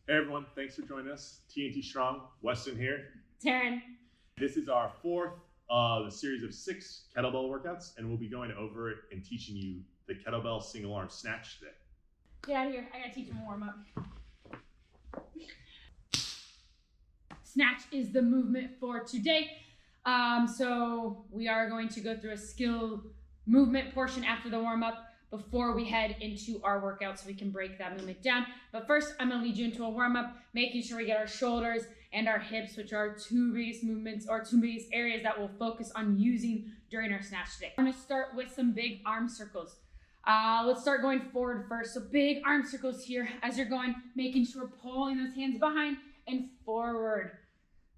Hey everyone, thanks for joining us. TNT Strong, Weston here. Taryn. This is our fourth of the series of 6 kettlebell workouts, and we'll be going over it and teaching you the kettlebell single arm snatch today. Get out of here, I gotta teach him a warm up. Snatch is the movement for today. So we are going to go through a skill movement portion after the warm up before we head into our workout so we can break that movement down. But first, I'm gonna lead you into a warm up, making sure we get our shoulders and our hips, which are 2 biggest movements or 2 biggest areas that we'll focus on using during our snatch today. I'm gonna start with some big arm circles. Let's start going forward first. So big arm circles here as you're going, making sure pulling those hands behind and forward.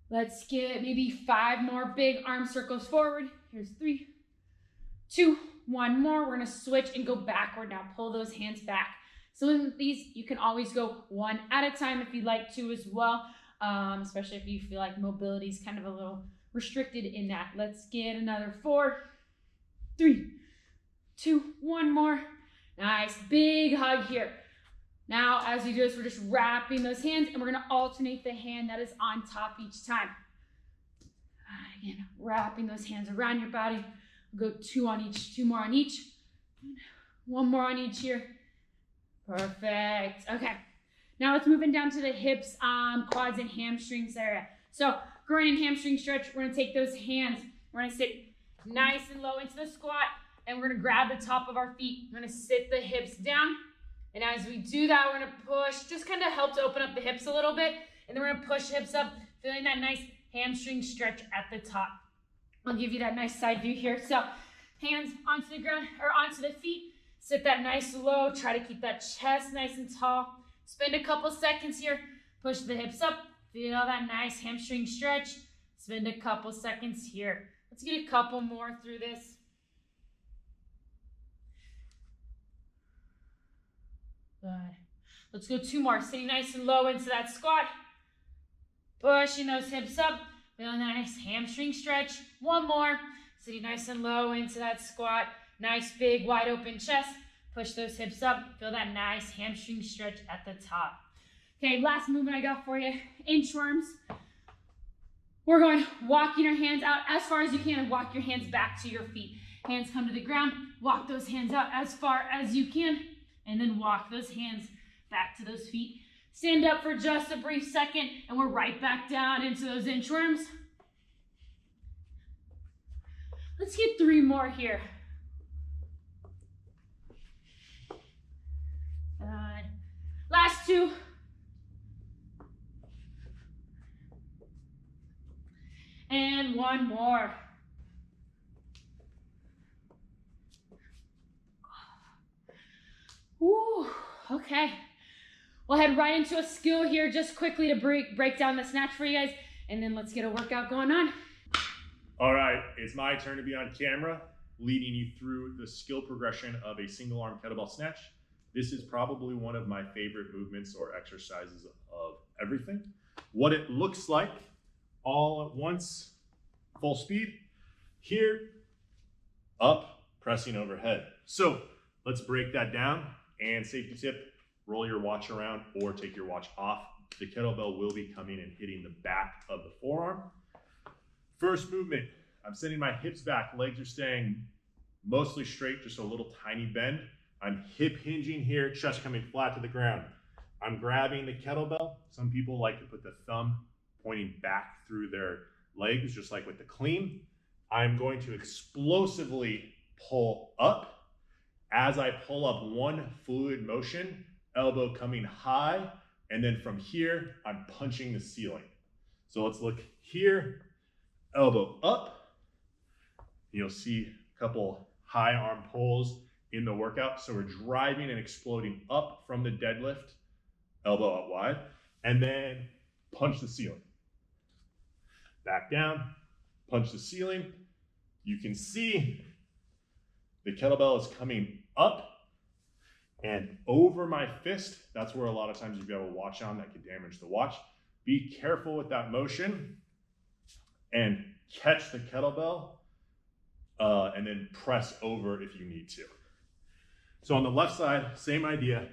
Let's get maybe 5 more big arm circles forward. Here's 3, 2, 1 more. We're gonna switch and go backward now. Pull those hands back. So in these, you can always go 1 at a time if you'd like to as well, especially if you feel like mobility is kind of a little restricted in that. Let's get another 4, 3, 2, 1 more. Nice, big hug here. Now, as we do this, we're just wrapping those hands and we're gonna alternate the hand that is on top each time. Again, wrapping those hands around your body. We'll go 2 on each, 2 more on each. 1 more on each here. Perfect, okay. Now let's move in down to the hips, quads and hamstrings area. So groin and hamstring stretch, we're gonna take those hands, we're gonna sit nice and low into the squat and we're gonna grab the top of our feet. We're gonna sit the hips down. And as we do that, we're gonna push, just kind of help to open up the hips a little bit. And then we're gonna push hips up, feeling that nice hamstring stretch at the top. I'll give you that nice side view here. So hands onto the ground or onto the feet, sit that nice low, try to keep that chest nice and tall. Spend a couple seconds here, push the hips up, feel that nice hamstring stretch. Spend a couple seconds here. Let's get a couple more through this. Good. Let's go 2 more. Sitting nice and low into that squat. Pushing those hips up. Feeling that nice hamstring stretch. 1 more. Sitting nice and low into that squat. Nice big wide open chest. Push those hips up. Feel that nice hamstring stretch at the top. Okay, last movement I got for you. Inchworms. We're going walking your hands out as far as you can and walk your hands back to your feet. Hands come to the ground. Walk those hands out as far as you can. And then walk those hands back to those feet. Stand up for just a brief second, and we're right back down into those inchworms. Let's get 3 more here. Good. Last 2. And 1 more. Ooh, okay. We'll head right into a skill here just quickly to break down the snatch for you guys, and then let's get a workout going on. All right, it's my turn to be on camera, leading you through the skill progression of a single arm kettlebell snatch. This is probably one of my favorite movements or exercises of everything. What it looks like all at once, full speed, here, up, pressing overhead. So let's break that down. And safety tip, roll your watch around or take your watch off. The kettlebell will be coming and hitting the back of the forearm. First movement, I'm sending my hips back, legs are staying mostly straight, just a little tiny bend. I'm hip hinging here, chest coming flat to the ground. I'm grabbing the kettlebell. Some people like to put the thumb pointing back through their legs, just like with the clean. I'm going to explosively pull up. As I pull up, 1 fluid motion, elbow coming high, and then from here, I'm punching the ceiling. So let's look here, elbow up. You'll see a couple high arm pulls in the workout. So we're driving and exploding up from the deadlift, elbow up wide, and then punch the ceiling. Back down, punch the ceiling. You can see the kettlebell is coming up and over my fist. That's where a lot of times if you have a watch on, that could damage the watch. Be careful with that motion and catch the kettlebell and then press over if you need to. So on the left side, same idea.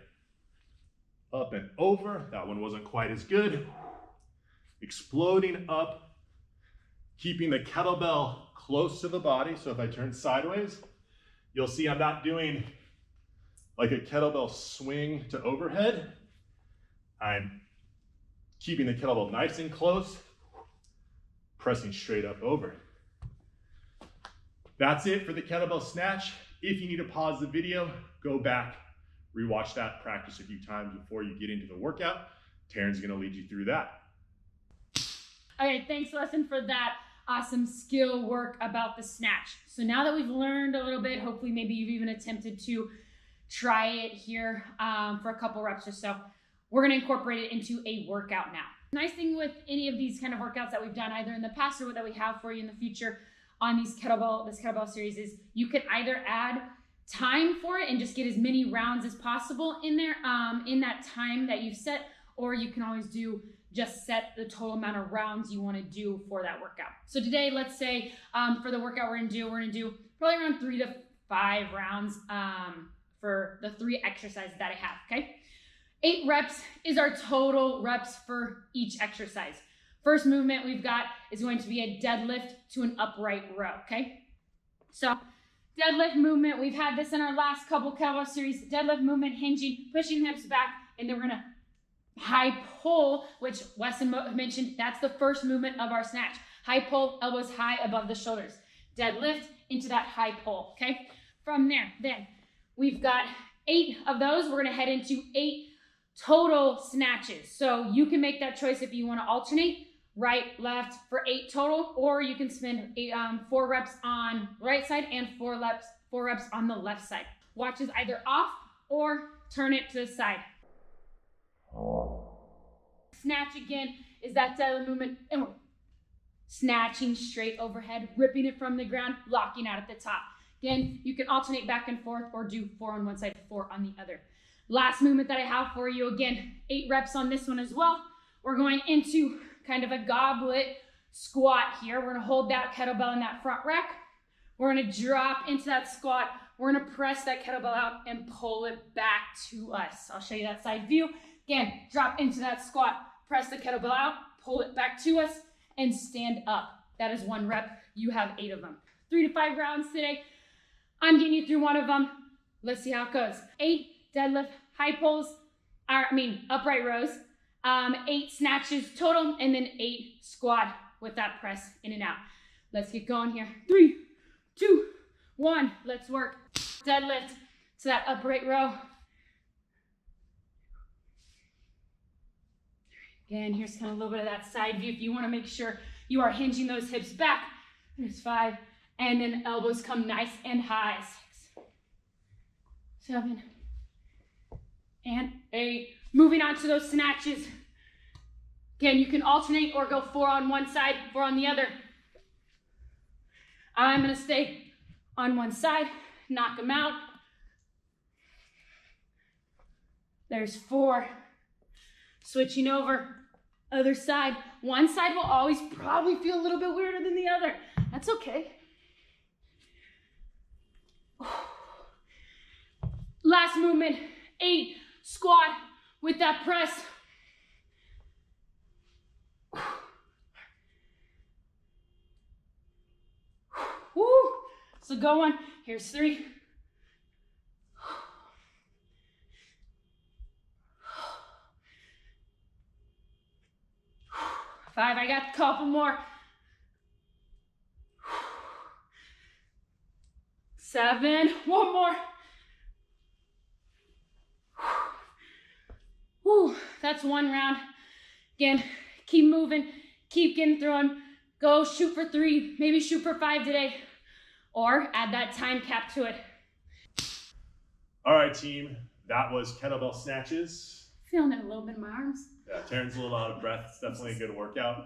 up and over. That one wasn't quite as good. Exploding up, keeping the kettlebell close to the body. So if I turn sideways, you'll see I'm not doing like a kettlebell swing to overhead. I'm keeping the kettlebell nice and close, pressing straight up over. That's it for the kettlebell snatch. If you need to pause the video, go back, rewatch that, practice a few times before you get into the workout. Taryn's gonna lead you through that. Okay, thanks Lesson for that awesome skill work about the snatch. So now that we've learned a little bit, hopefully maybe you've even attempted to try it here for a couple reps or so, we're gonna incorporate it into a workout now. Nice thing with any of these kind of workouts that we've done either in the past or that we have for you in the future on this kettlebell series is you can either add time for it and just get as many rounds as possible in there in that time that you've set, or you can always just set the total amount of rounds you want to do for that workout. So today, let's say for the workout we're gonna do probably around 3 to 5 rounds for the 3 exercises that I have, okay? 8 reps is our total reps for each exercise. First movement we've got is going to be a deadlift to an upright row, okay? So deadlift movement, we've had this in our last couple kettlebell series. Deadlift movement, hinging, pushing hips back, and then we're gonna high pull, which Weston mentioned, that's the first movement of our snatch. High pull, elbows high above the shoulders. Deadlift into that high pull, okay? From there, then we've got 8 of those. We're gonna head into 8 total snatches. So you can make that choice if you wanna alternate right, left for 8 total, or you can spend 4 reps on the right side and 4 reps on the left side. Watch is either off or turn it to the side. Snatch again is that deadlift movement, and we're snatching straight overhead, ripping it from the ground, locking out at the top. Again, you can alternate back and forth or do 4 on one side, 4 on the other. Last movement that I have for you, again, 8 reps on this one as well. We're going into kind of a goblet squat here. We're gonna hold that kettlebell in that front rack. We're gonna drop into that squat. We're gonna press that kettlebell out and pull it back to us. I'll show you that side view. Again, drop into that squat, press the kettlebell out, pull it back to us, and stand up. That is 1 rep. You have 8 of them. 3 to 5 rounds today. I'm getting you through 1 of them. Let's see how it goes. 8 deadlift, high pulls, upright rows. 8 snatches total, and then 8 squat with that press in and out. Let's get going here. 3, 2, 1, let's work. Deadlift to that upright row. Again, here's kind of a little bit of that side view if you want to make sure you are hinging those hips back. There's 5, and then elbows come nice and high. 6, 7, and 8. Moving on to those snatches. Again, you can alternate or go 4 on one side, 4 on the other. I'm gonna stay on one side, knock them out. There's 4. Switching over, other side. One side will always probably feel a little bit weirder than the other. That's okay. Last movement, 8, squat with that press. Woo. So go on. Here's 3. 5, I got a couple more. 7, 1 more. Whew, that's 1 round. Again, keep moving, keep getting through them. Go shoot for 3, maybe shoot for 5 today, or add that time cap to it. All right, team, that was kettlebell snatches. Feeling it a little bit in my arms. Yeah, Taryn's a little out of breath. It's definitely a good workout.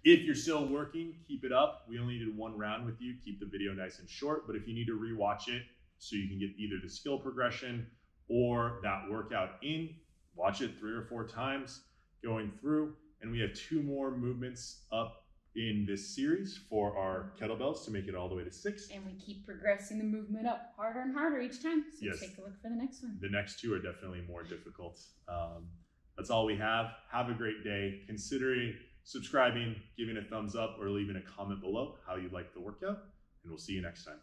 If you're still working, keep it up. We only did 1 round with you. Keep the video nice and short, but if you need to rewatch it so you can get either the skill progression or that workout in, watch it 3 or 4 times going through. And we have 2 more movements up in this series for our kettlebells to make it all the way to 6. And we keep progressing the movement up harder and harder each time. So yes. Take a look for the next one. The next 2 are definitely more difficult. That's all we have. Have a great day. Considering subscribing, giving a thumbs up, or leaving a comment below how you like the workout, and we'll see you next time.